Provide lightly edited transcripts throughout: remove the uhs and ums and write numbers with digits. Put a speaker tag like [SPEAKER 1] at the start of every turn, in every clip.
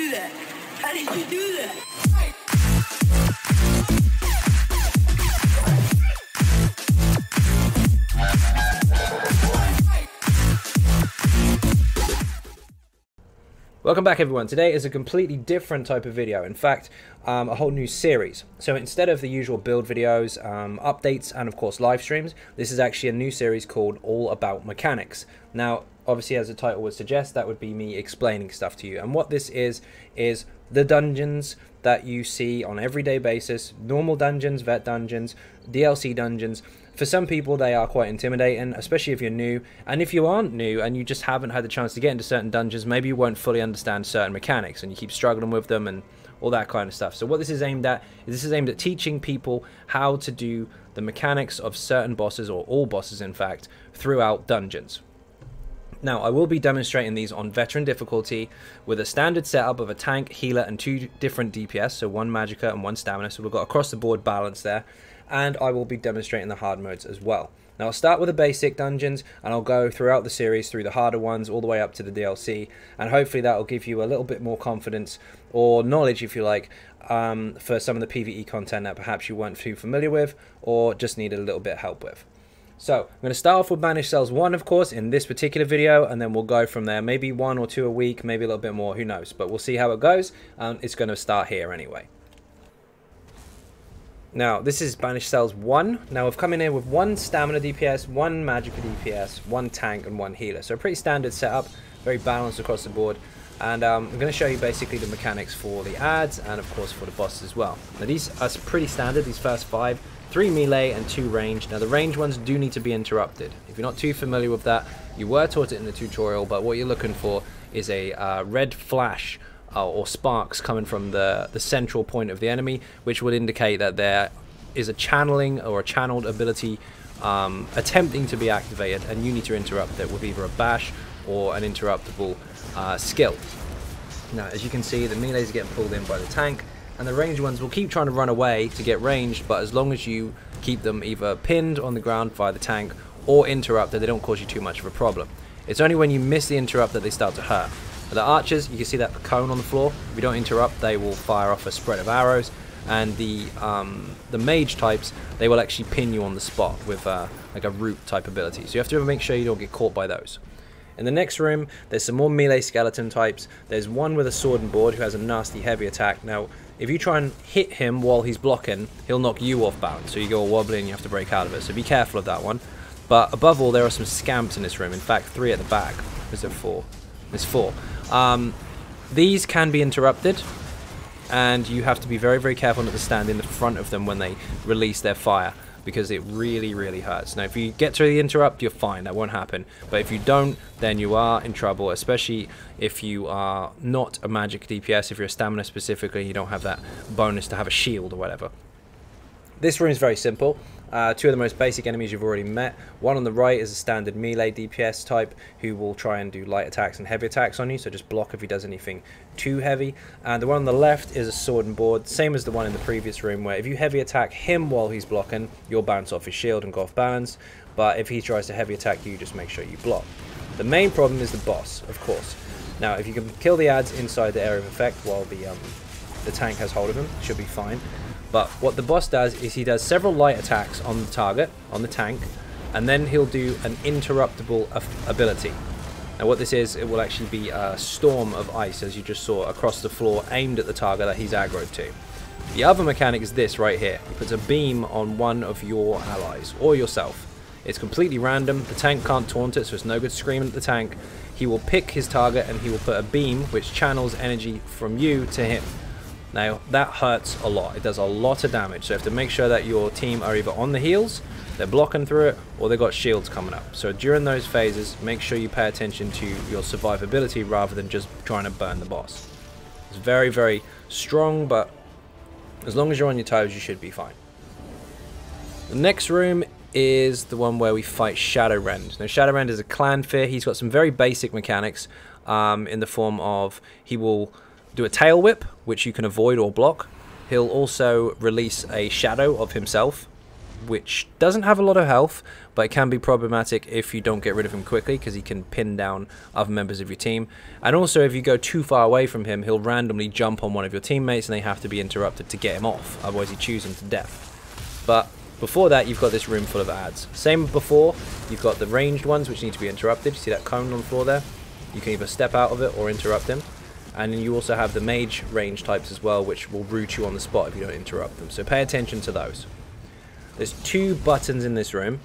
[SPEAKER 1] do that? How did you do that?
[SPEAKER 2] Welcome back everyone. Today is a completely different type of video. In fact, a whole new series. So instead of the usual build videos, updates, and of course live streams, this is actually a new series called All About Mechanics. Now, obviously, as the title would suggest, that would be me explaining stuff to you. And what this is the dungeons that you see on an everyday basis, normal dungeons, vet dungeons, DLC dungeons. For some people, they are quite intimidating, especially if you're new. And if you aren't new and you just haven't had the chance to get into certain dungeons, maybe you won't fully understand certain mechanics and you keep struggling with them and all that kind of stuff. So what this is aimed at teaching people how to do the mechanics of certain bosses, or all bosses in fact, throughout dungeons. Now, I will be demonstrating these on veteran difficulty with a standard setup of a tank, healer, and 2 different DPS, so 1 magicka and 1 stamina, so we've got across the board balance there. And I will be demonstrating the hard modes as well. Now, I'll start with the basic dungeons, and I'll go throughout the series through the harder ones all the way up to the DLC, and hopefully that will give you a little bit more confidence or knowledge, if you like, for some of the PvE content that perhaps you weren't too familiar with or just needed a little bit of help with. So, I'm going to start off with Banished Cells 1, of course, in this particular video, and then we'll go from there. Maybe 1 or 2 a week, maybe a little bit more, who knows, but we'll see how it goes. It's going to start here anyway. Now, this is Banished Cells 1. Now, I've come in here with 1 stamina DPS, 1 magicka DPS, 1 tank, and 1 healer. So, a pretty standard setup, very balanced across the board. And I'm going to show you basically the mechanics for the adds and, of course, for the bosses as well. Now, these are pretty standard, these first 5. 3 melee and 2 range. Now, the range ones do need to be interrupted. If you're not too familiar with that, you were taught it in the tutorial, but what you're looking for is a red flash or sparks coming from the central point of the enemy, which would indicate that there is a channeling or a channeled ability attempting to be activated, and you need to interrupt it with either a bash or an interruptible skill. Now, as you can see, the melees are getting pulled in by the tank, and the ranged ones will keep trying to run away to get ranged, but as long as you keep them either pinned on the ground by the tank or interrupted, they don't cause you too much of a problem. It's only when you miss the interrupt that they start to hurt. The archers, you can see that cone on the floor. If you don't interrupt, they will fire off a spread of arrows. And the mage types, they will actually pin you on the spot with like a root type ability. So you have to make sure you don't get caught by those. In the next room, there's some more melee skeleton types. There's one with a sword and board who has a nasty heavy attack. Now, if you try and hit him while he's blocking, he'll knock you off balance. So you go all wobbly and you have to break out of it. So be careful of that one. But above all, there are some scamps in this room. In fact, 3 at the back. Is there 4? There's 4. These can be interrupted, and you have to be very, very careful not to stand in the front of them when they release their fire, because it really, really hurts. Now, if you get through the interrupt, you're fine. That won't happen. But if you don't, then you are in trouble, especially if you are not a magic DPS. If you're a stamina specifically, you don't have that bonus to have a shield or whatever. This room is very simple. 2 of the most basic enemies you've already met. One on the right is a standard melee DPS type who will try and do light attacks and heavy attacks on you, so just block if he does anything too heavy. And the one on the left is a sword and board, same as the one in the previous room, where if you heavy attack him while he's blocking, you'll bounce off his shield and go off balance, but if he tries to heavy attack you, just make sure you block. The main problem is the boss, of course. Now, if you can kill the adds inside the area of effect while the tank has hold of him, it should be fine. But what the boss does is he does several light attacks on the target, on the tank, and then he'll do an interruptible ability. Now what this is, it will actually be a storm of ice, as you just saw, across the floor, aimed at the target that he's aggroed to. The other mechanic is this right here. He puts a beam on one of your allies, or yourself. It's completely random, the tank can't taunt it, so it's no good screaming at the tank. He will pick his target and he will put a beam which channels energy from you to him. Now, that hurts a lot. It does a lot of damage, so you have to make sure that your team are either on the heals, they're blocking through it, or they've got shields coming up. So during those phases, make sure you pay attention to your survivability rather than just trying to burn the boss. It's very, very strong, but as long as you're on your toes, you should be fine. The next room is the one where we fight Shadowrend. Now, Shadowrend is a Clanfear. He's got some very basic mechanics in the form of he will do a tail whip, which you can avoid or block. He'll also release a shadow of himself, which doesn't have a lot of health, but it can be problematic if you don't get rid of him quickly, because he can pin down other members of your team. And also, if you go too far away from him, he'll randomly jump on one of your teammates and they have to be interrupted to get him off, otherwise he chews them to death. But before that, you've got this room full of adds. Same before, you've got the ranged ones which need to be interrupted. You see that cone on the floor there? You can either step out of it or interrupt him. And then you also have the mage range types as well, which will root you on the spot if you don't interrupt them. So pay attention to those. There's 2 buttons in this room.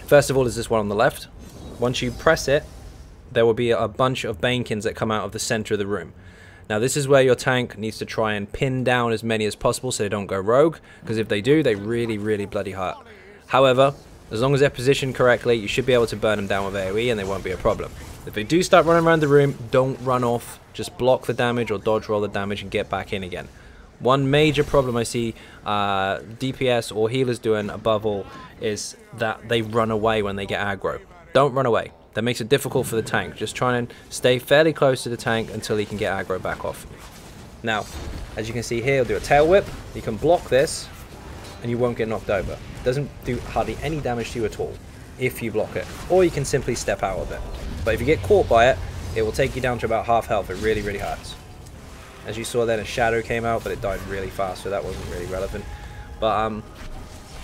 [SPEAKER 2] First of all is this one on the left. Once you press it, there will be a bunch of Banekins that come out of the center of the room. Now this is where your tank needs to try and pin down as many as possible so they don't go rogue, because if they do, they really bloody hurt. However, as long as they're positioned correctly, you should be able to burn them down with AoE and they won't be a problem. If they do start running around the room, don't run off. Just block the damage or dodge roll the damage and get back in again. One major problem I see DPS or healers doing above all is that they run away when they get aggro. Don't run away. That makes it difficult for the tank. Just try and stay fairly close to the tank until he can get aggro back off. Now, as you can see here, he'll do a tail whip. You can block this and you won't get knocked over. It doesn't do hardly any damage to you at all if you block it. Or you can simply step out of it. But if you get caught by it, it will take you down to about half health. It really hurts. As you saw then, a shadow came out, but it died really fast, so that wasn't really relevant. But now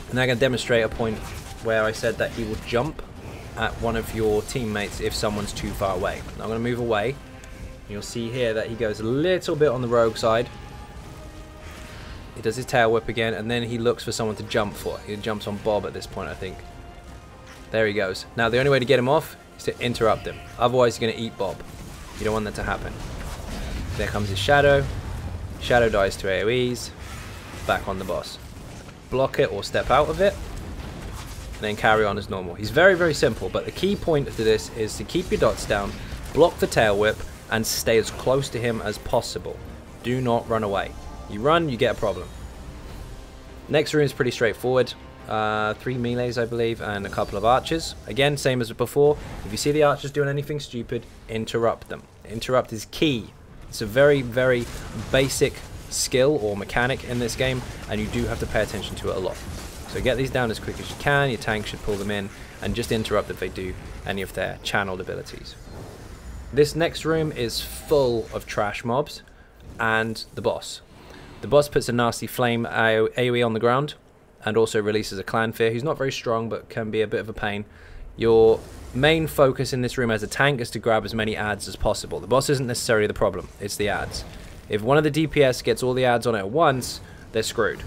[SPEAKER 2] I'm going to demonstrate a point where I said that he will jump at one of your teammates if someone's too far away. Now I'm going to move away. You'll see here that he goes a little bit on the rogue side. He does his tail whip again, and then he looks for someone to jump for. He jumps on Bob at this point, I think. There he goes. Now the only way to get him off is to interrupt him. Otherwise you're going to eat Bob. You don't want that to happen. There comes his shadow. Shadow dies to AoEs. Back on the boss. Block it or step out of it. And then carry on as normal. He's very simple, but the key point to this is to keep your dots down, block the tail whip, and stay as close to him as possible. Do not run away. You run, you get a problem. Next room is pretty straightforward. 3 melees, I believe, and a couple of archers. Again, same as before. If you see the archers doing anything stupid, interrupt them. Interrupt is key. It's a very basic skill or mechanic in this game, and you do have to pay attention to it a lot. So get these down as quick as you can. Your tank should pull them in, and just interrupt if they do any of their channeled abilities. This next room is full of trash mobs and the boss. The boss puts a nasty flame AoE on the ground and also releases a Clanfear, who's not very strong but can be a bit of a pain. Your main focus in this room as a tank is to grab as many adds as possible. The boss isn't necessarily the problem, it's the adds. If one of the DPS gets all the adds on it at once, they're screwed.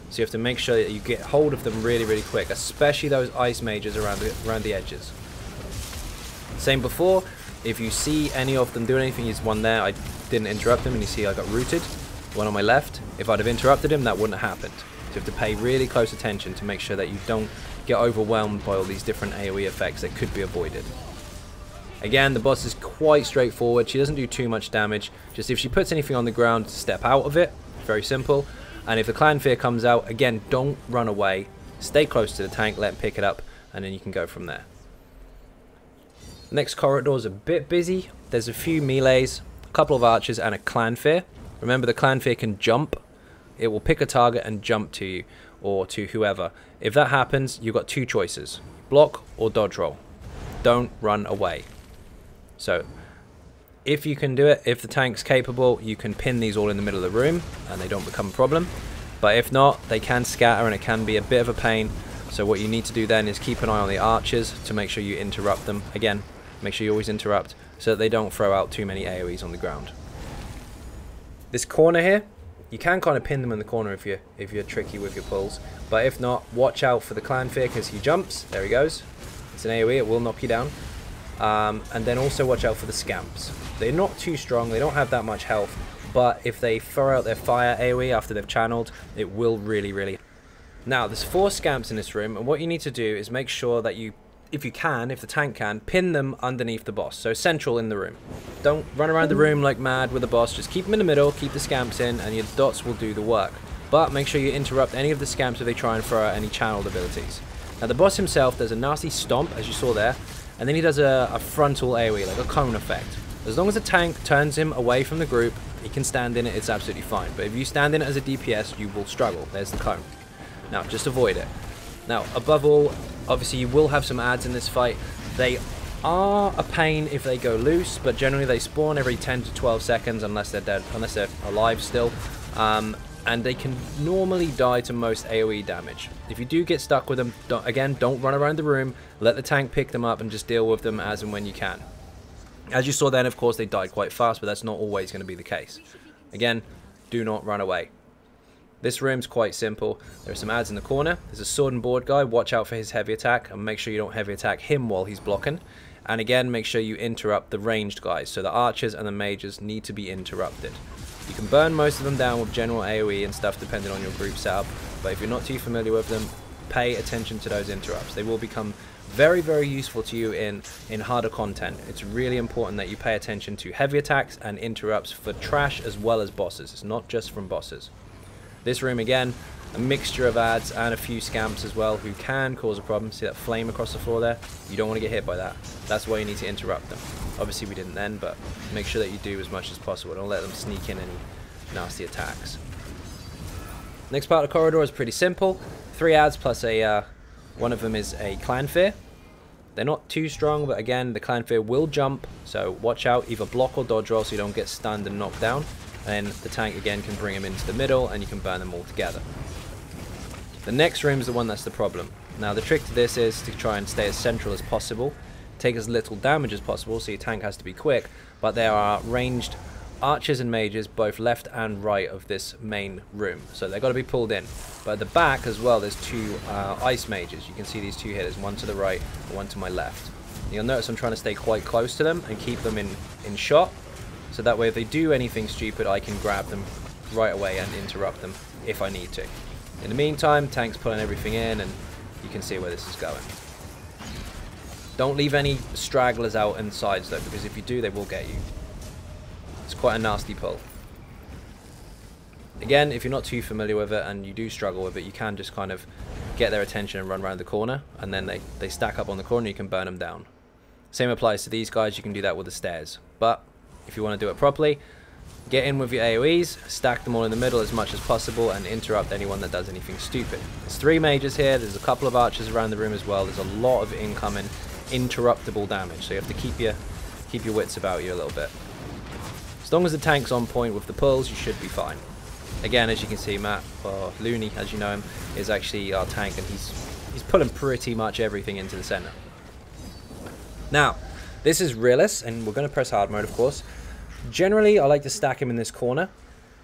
[SPEAKER 2] So you have to make sure that you get hold of them really quick, especially those ice mages around the edges. Same before, if you see any of them doing anything, he's one there, I didn't interrupt him, and you see I got rooted. One on my left, if I'd have interrupted him, that wouldn't have happened. So you have to pay really close attention to make sure that you don't get overwhelmed by all these different AoE effects that could be avoided. Again, the boss is quite straightforward. She doesn't do too much damage. Just if she puts anything on the ground, step out of it. Very simple. And if the Clanfear comes out, again, don't run away. Stay close to the tank, let him pick it up, and then you can go from there. Next corridor is a bit busy. There's a few melees, a couple of archers, and a Clanfear. Remember, the Clanfear can jump. It will pick a target and jump to you or to whoever. If that happens, you've got 2 choices. Block or dodge roll. Don't run away. So, if you can do it, if the tank's capable, you can pin these all in the middle of the room and they don't become a problem. But if not, they can scatter and it can be a bit of a pain. So what you need to do then is keep an eye on the archers to make sure you interrupt them. Again, make sure you always interrupt so that they don't throw out too many AoEs on the ground. This corner here, you can kind of pin them in the corner if you're tricky with your pulls. But if not, watch out for the Clanfear because he jumps. There he goes. It's an AoE, it will knock you down. And then also watch out for the scamps. They're not too strong, they don't have that much health, but if they throw out their fire AoE after they've channeled, it will really. Now, there's 4 scamps in this room, and what you need to do is make sure that you, if the tank can, pin them underneath the boss, so central in the room. Don't run around the room like mad with the boss, just keep them in the middle, keep the scamps in, and your dots will do the work. But make sure you interrupt any of the scamps if they try and throw out any channeled abilities. Now, the boss himself does a nasty stomp, as you saw there, and then he does a frontal AoE, like a cone effect. As long as the tank turns him away from the group, he can stand in it, it's absolutely fine. But if you stand in it as a DPS, you will struggle. There's the cone. Now, just avoid it. Now, above all, obviously you will have some adds in this fight. They are a pain if they go loose, but generally they spawn every 10 to 12 seconds unless they're dead, unless they're alive still. And they can normally die to most AoE damage. If you do get stuck with them, don't run around the room. Let the tank pick them up and just deal with them as and when you can. As you saw then, of course, they died quite fast, but that's not always going to be the case. Again, do not run away. This room's quite simple. There are some adds in the corner. There's a sword and board guy. Watch out for his heavy attack and make sure you don't heavy attack him while he's blocking. And again, make sure you interrupt the ranged guys. So the archers and the mages need to be interrupted. You can burn most of them down with general AoE and stuff depending on your group setup. But if you're not too familiar with them, pay attention to those interrupts. They will become very, very useful to you in harder content. It's really important that you pay attention to heavy attacks and interrupts for trash as well as bosses. It's not just from bosses. This room again, a mixture of adds and a few scamps as well who can cause a problem. See that flame across the floor there? You don't want to get hit by that. That's why you need to interrupt them. Obviously we didn't then, but make sure that you do as much as possible. Don't let them sneak in any nasty attacks. Next part of the corridor is pretty simple. 3 adds plus a one of them is a Clanfear. They're not too strong, but again the Clanfear will jump, so watch out, either block or dodge roll so you don't get stunned and knocked down. And the tank again can bring them into the middle and you can burn them all together. The next room is the one that's the problem. Now the trick to this is to try and stay as central as possible, take as little damage as possible, so your tank has to be quick, but there are ranged archers and mages both left and right of this main room, so they've got to be pulled in. But at the back as well there's 2 ice mages. You can see these 2 hitters, one to the right and one to my left. You'll notice I'm trying to stay quite close to them and keep them in shot, so that way if they do anything stupid I can grab them right away and interrupt them if I need to. In the meantime, tank's pulling everything in and you can see where this is going. Don't leave any stragglers out and sides though, because if you do they will get you. It's quite a nasty pull. Again, if you're not too familiar with it and you do struggle with it, you can just kind of get their attention and run around the corner, and then they stack up on the corner and you can burn them down. Same applies to these guys, you can do that with the stairs. But if you want to do it properly, get in with your AoEs, stack them all in the middle as much as possible and interrupt anyone that does anything stupid. There's 3 mages here, there's a couple of archers around the room as well, there's a lot of incoming interruptible damage, so you have to keep your wits about you a little bit. As long as the tank's on point with the pulls, you should be fine. Again, as you can see, Matt, or Looney as you know him, is actually our tank and he's pulling pretty much everything into the center. Now, this is Rillis and we're going to press hard mode of course. Generally, I like to stack him in this corner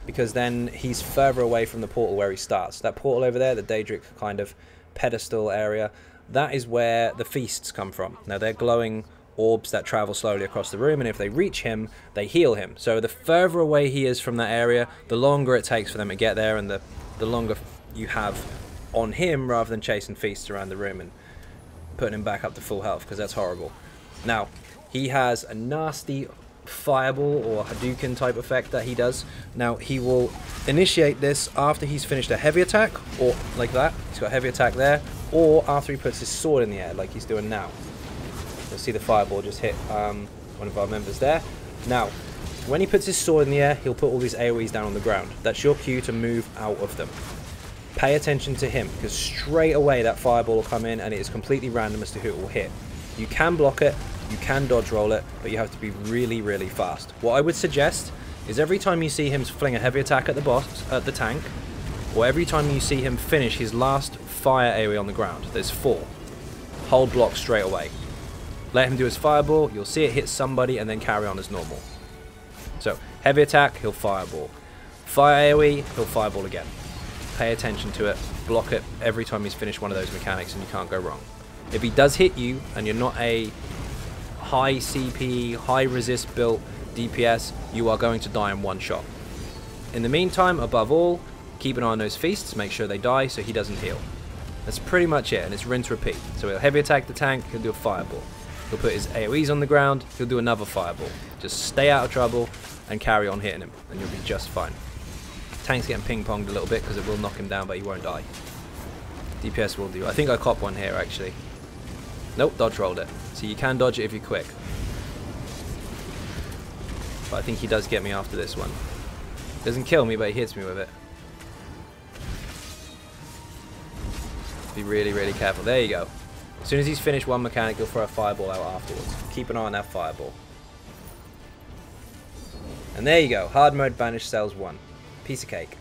[SPEAKER 2] because then he's further away from the portal where he starts. That portal over there, the Daedric kind of pedestal area, that is where the feasts come from. Now, they're glowing orbs that travel slowly across the room, and if they reach him, they heal him. So the further away he is from that area, the longer it takes for them to get there, and the longer you have on him rather than chasing feasts around the room and putting him back up to full health, because that's horrible. Now, he has a nasty fireball or Hadouken type effect that he does. Now he will initiate this after he's finished a heavy attack, or like that, he's got a heavy attack there, or after he puts his sword in the air like he's doing now. You'll see the fireball just hit one of our members there. Now when he puts his sword in the air, he'll put all these AoEs down on the ground. That's your cue to move out of them. Pay attention to him, because straight away that fireball will come in and it is completely random as to who it will hit. You can block it, you can dodge roll it, but you have to be really, really fast. What I would suggest is every time you see him fling a heavy attack at the tank, or every time you see him finish his last fire AoE on the ground, there's 4. Hold block straight away. Let him do his fireball, you'll see it hit somebody and then carry on as normal. So, heavy attack, he'll fireball. Fire AoE, he'll fireball again. Pay attention to it, block it every time he's finished one of those mechanics and you can't go wrong. If he does hit you and you're not a high CP, high resist built DPS, you are going to die in one shot. In the meantime, above all, keep an eye on those feasts, make sure they die so he doesn't heal. That's pretty much it, and it's rinse repeat. So he'll heavy attack the tank, he'll do a fireball. He'll put his AoEs on the ground, he'll do another fireball. Just stay out of trouble and carry on hitting him, and you'll be just fine. Tank's getting ping-ponged a little bit because it will knock him down, but he won't die. DPS will do. I think I caught one here, actually. Nope, dodge rolled it. So you can dodge it if you're quick. But I think he does get me after this one. Doesn't kill me, but he hits me with it. Be really, really careful. There you go. As soon as he's finished one mechanic, he'll throw a fireball out afterwards. Keep an eye on that fireball. And there you go. Hard mode Banished sells 1. Piece of cake.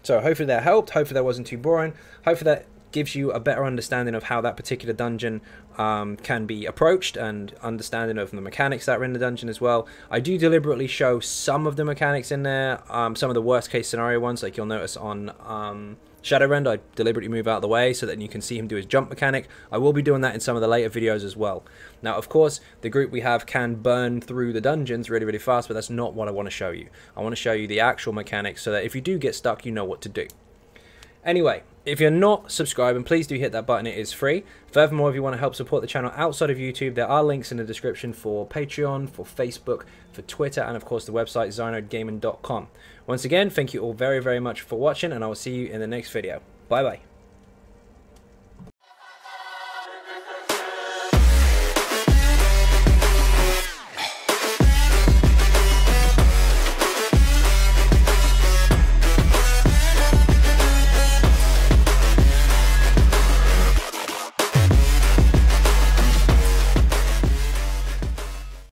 [SPEAKER 2] So hopefully that helped. Hopefully that wasn't too boring. Hopefully that gives you a better understanding of how that particular dungeon can be approached, and understanding of the mechanics that are in the dungeon as well. I do deliberately show some of the mechanics in there, some of the worst case scenario ones, like you'll notice on Shadowrend. I deliberately move out of the way so that you can see him do his jump mechanic. I will be doing that in some of the later videos as well. Now, of course, the group we have can burn through the dungeons really, really fast, but that's not what I want to show you. I want to show you the actual mechanics so that if you do get stuck, you know what to do. Anyway, if you're not subscribing, please do hit that button. It is free. Furthermore, if you want to help support the channel outside of YouTube, there are links in the description for Patreon, for Facebook, for Twitter, and of course the website xynodegaming.com. Once again, thank you all very, very much for watching, and I will see you in the next video. Bye bye.